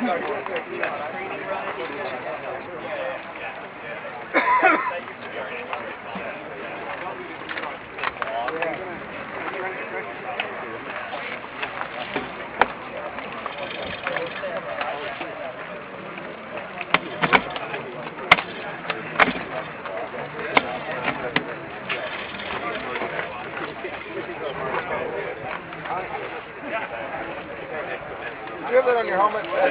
You have that on your helmet? Okay.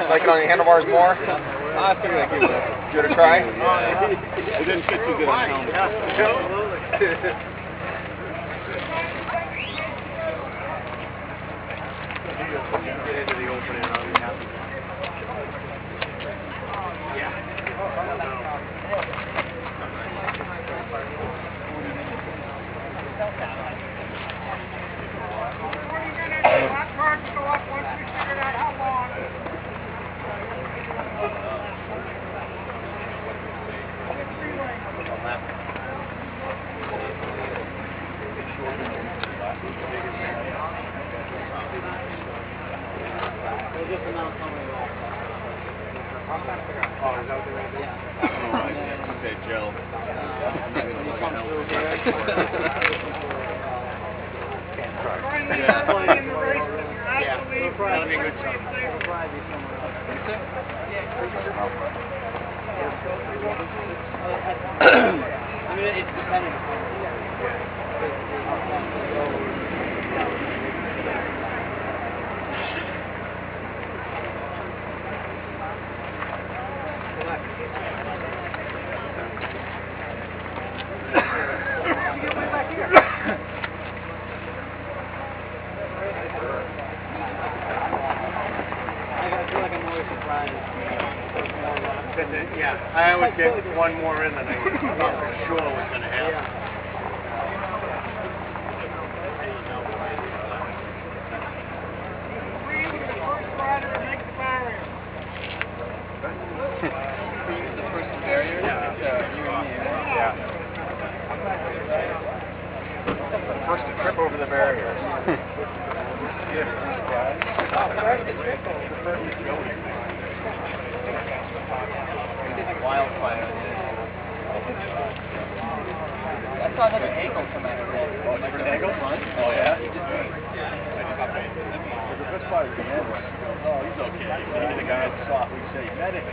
Like it on your handlebars more? I figured I'd give it a try. It didn't fit too good on the helmet. Absolutely. Get into the opening and I'll be happy. Hot cards go up once we figured out how long. Okay, Joe. That'll be a good time. I mean, it's dependent upon Yeah, I always get one more in than I thought for sure was going to happen. Green was the first rider to make the barrier. Green is the first barrier? Yeah. First to trip over the barrier. Wildfire. I saw another angle come out of that. Oh, different angle? Oh, yeah? The best part is the end. Oh, he's okay. He's the guy that saw it. We say, medic.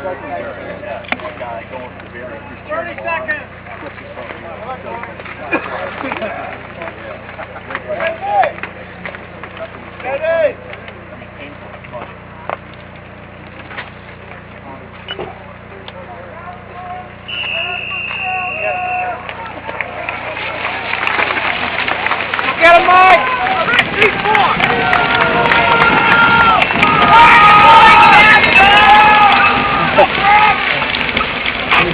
That guy going for the barrier. 30 seconds. Steady! I mean, painful and funny. Get him, Mike! 3-4!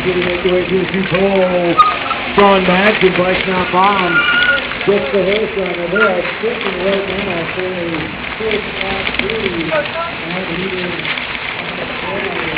Getting make the way through the two-pole. Strong match and Bryce now bomb. Gets the horse on the hill. Sticking right now for a first lap three. And leading on the corner.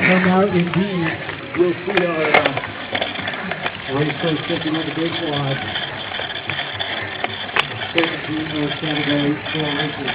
Come out indeed. We'll see our race first sticking on the big quad. 17 more Saturday, 4 races.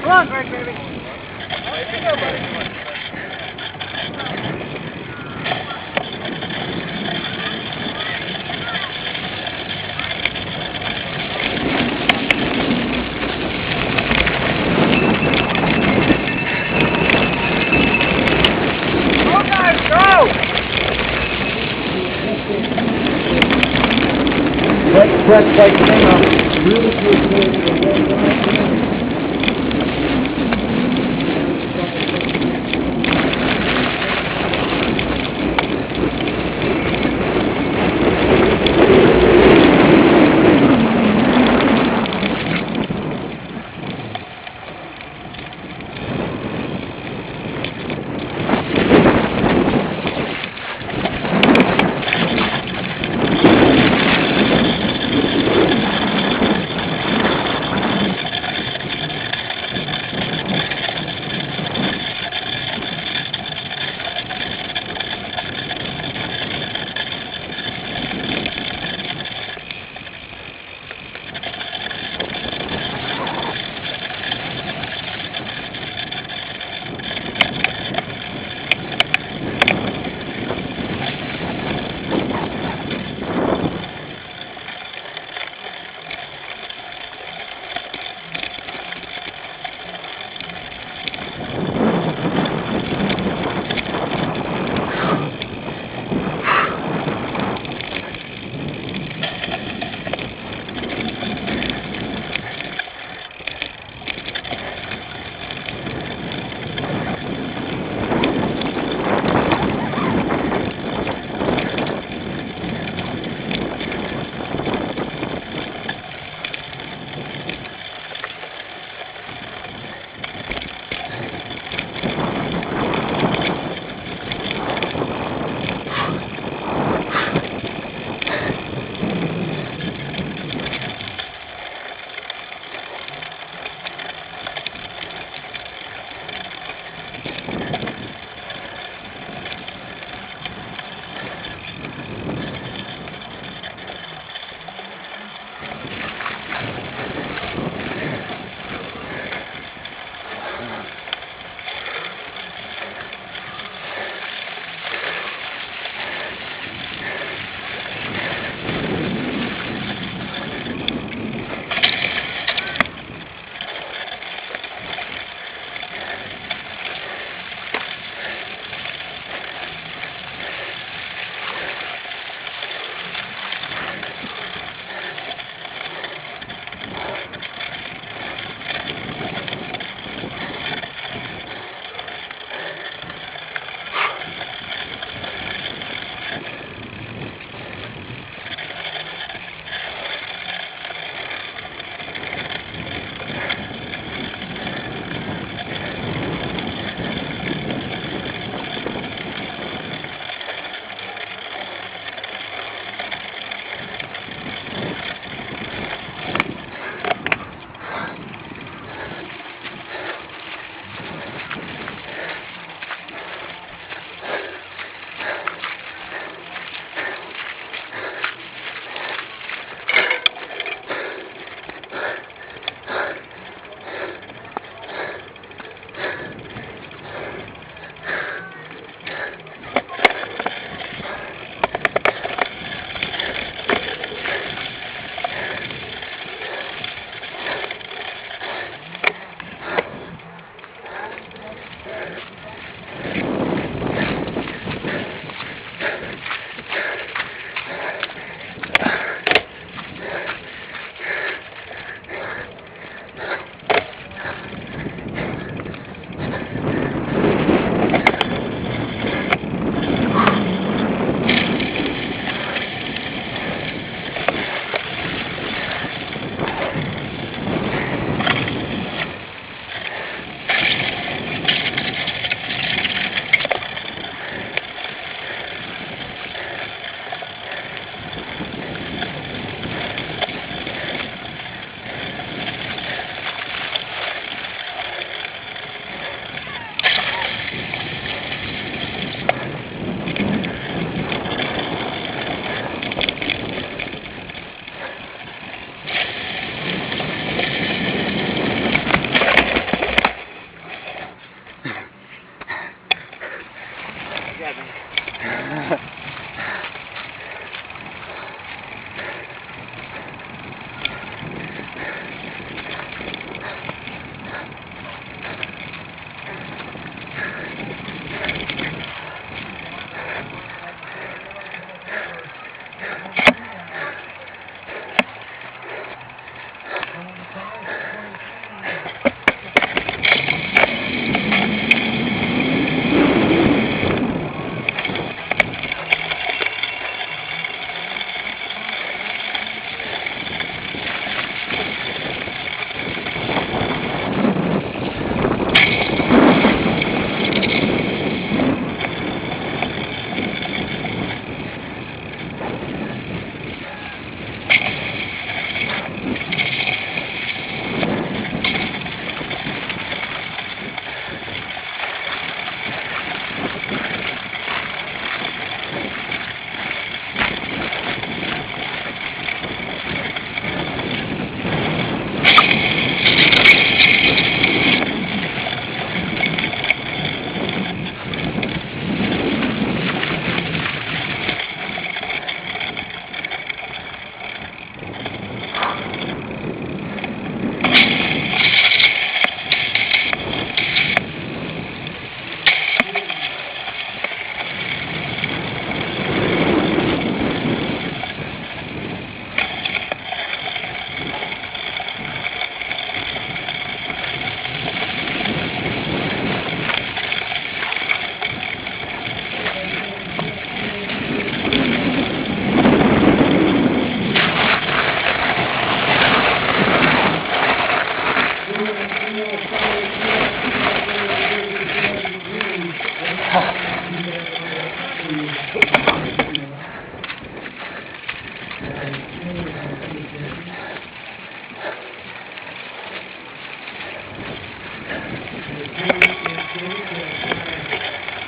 Come on, Greg, baby. Go, guys, go! Let's press like now. Really good.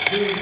We're going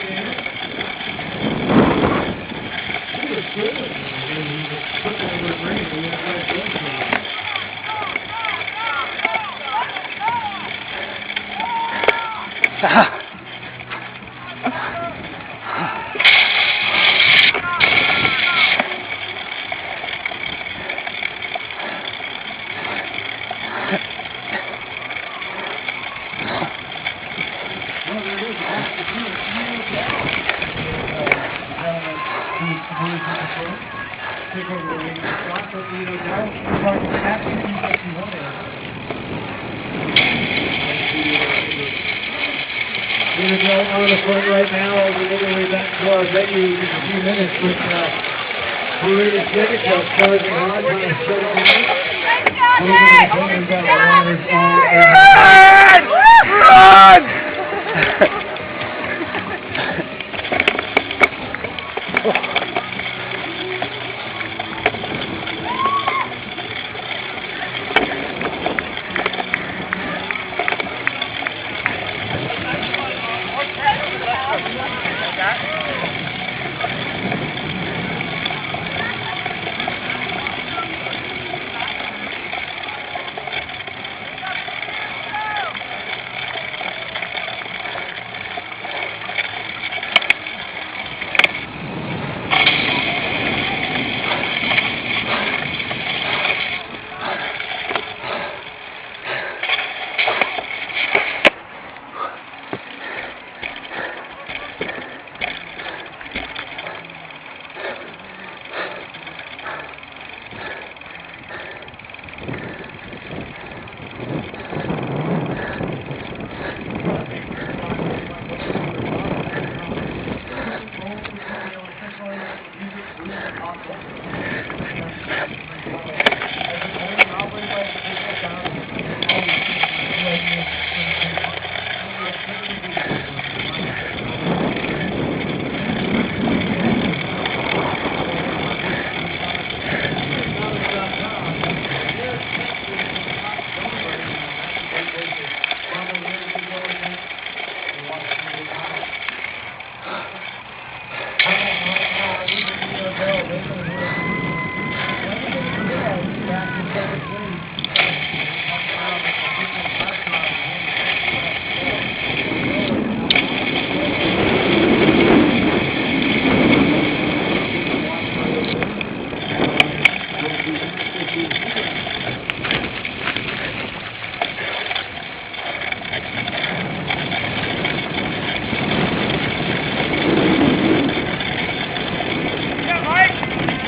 to go on the front right now. We're literally back to our venue in a few minutes with Marina Signature charging hard on the shutting down. Run!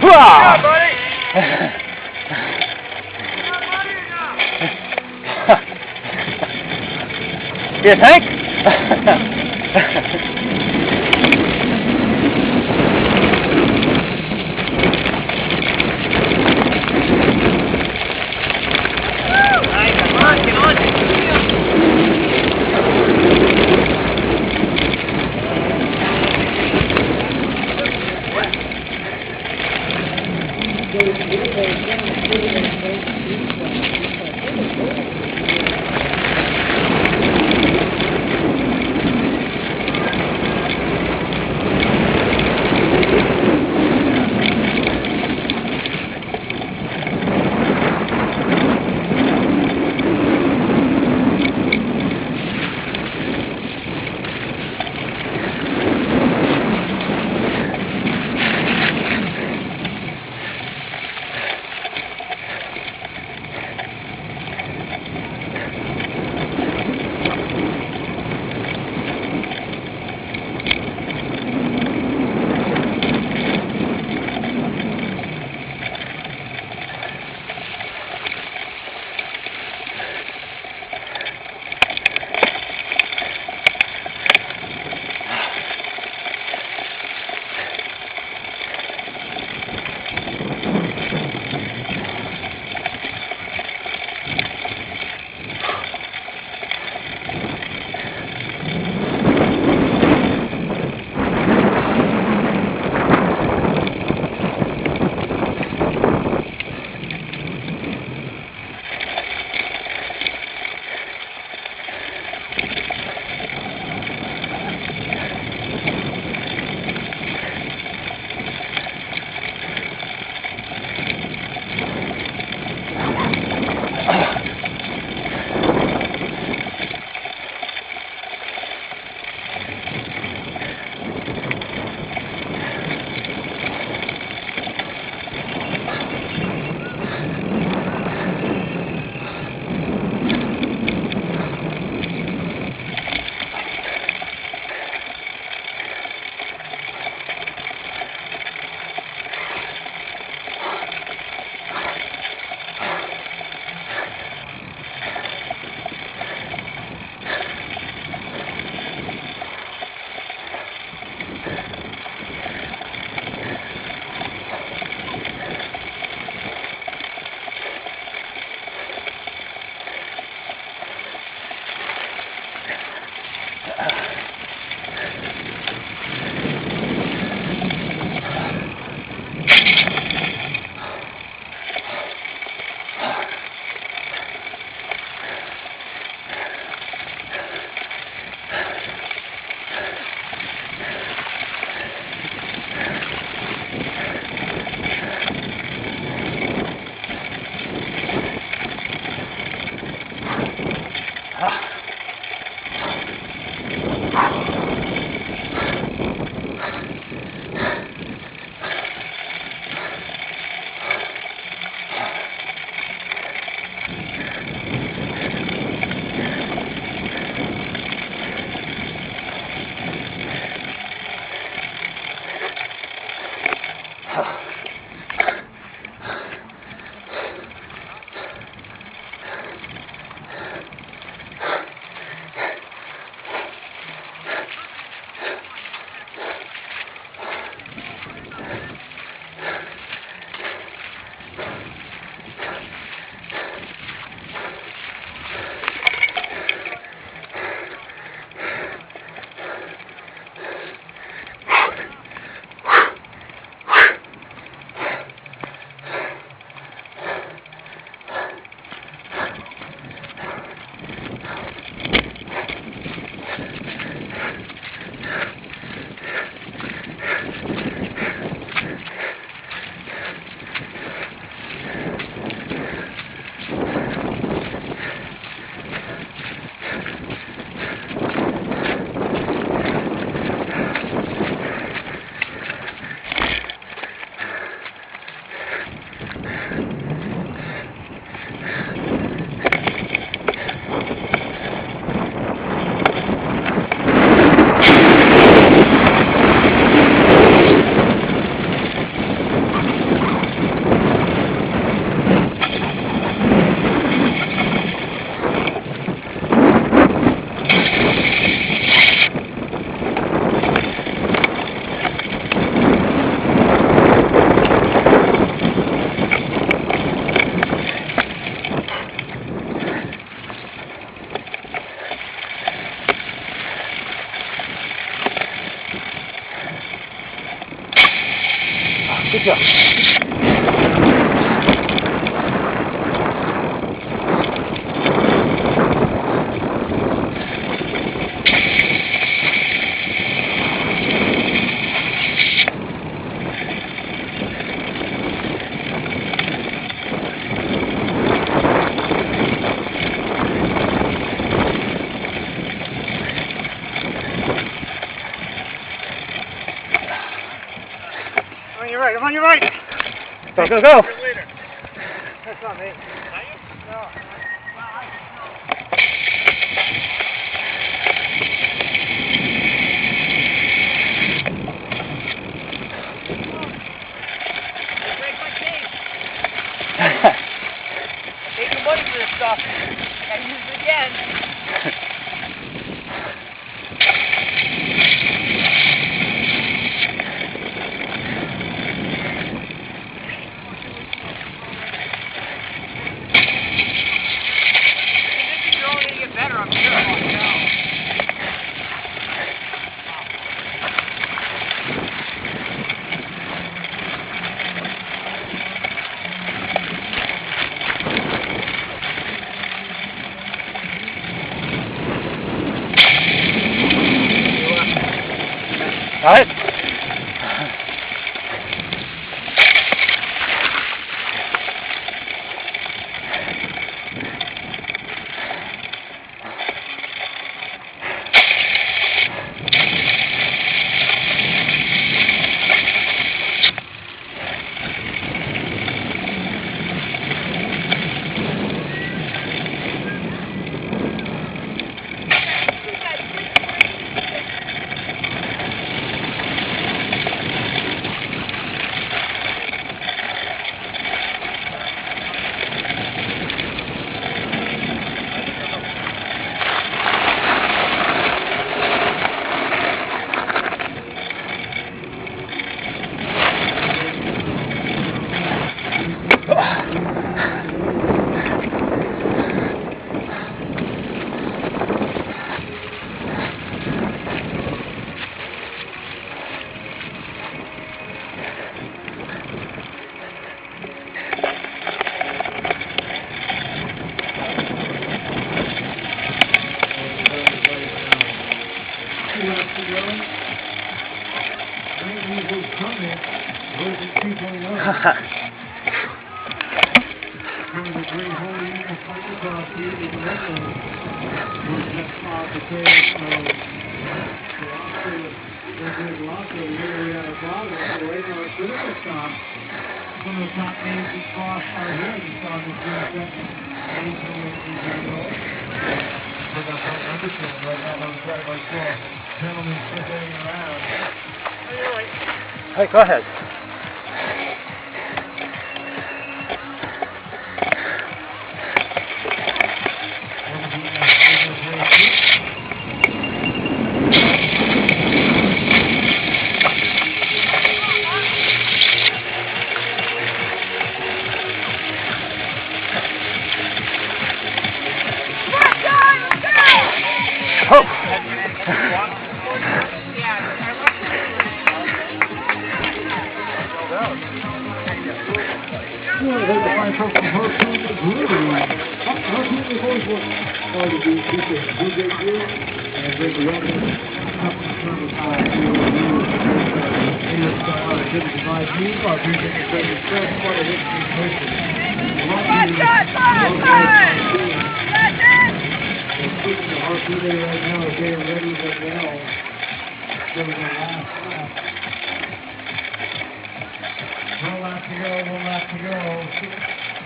Yeah, buddy! You think? On your right, I'm on your right. Go, go, go. That's not me. No. Take the money for this stuff. Gotta use it again. You're only gonna get better, I'm sure. Got it? Some of the top names we crossed are here. You saw the June 2nd. With our front Anderson right now on the track by 12. Gentlemen sitting around. Hey, go ahead. Oh! Right now, they're ready as well. So the last lap. One lap to go,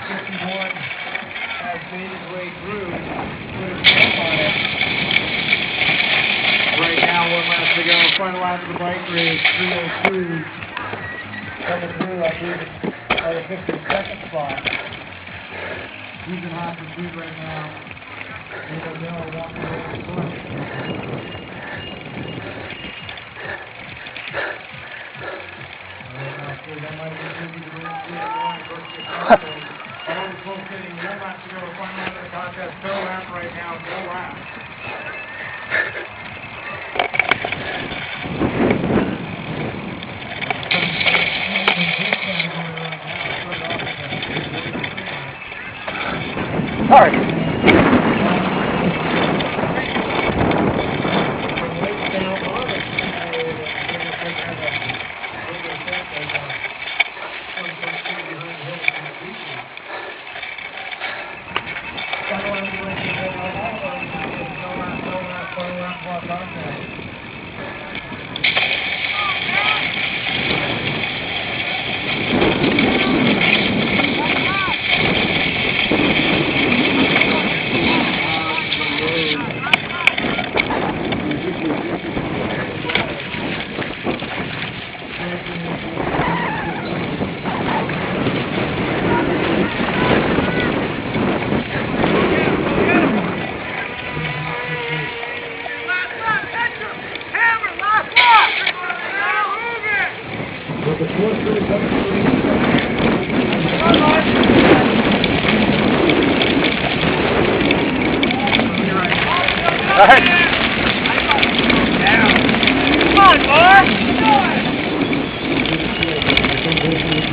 51 has made his way through. Put his stamp on it. Right now, 1 lap to go. Final lap of the bike race, 302. Coming through, I believe it's at the 52nd spot. He's in hot pursuit right now. We don't know walking away from the front. That might be the full sitting, 1 lap to go, final lap of the contest, no lap right now, no lap. With the 4-3,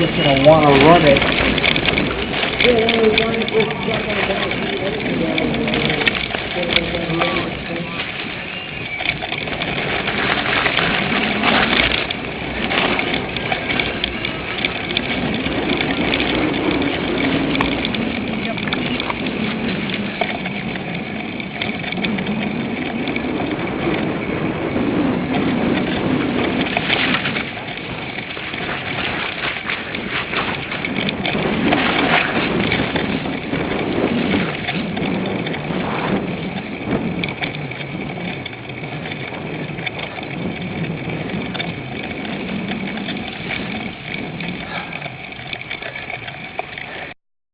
just going to want to run it.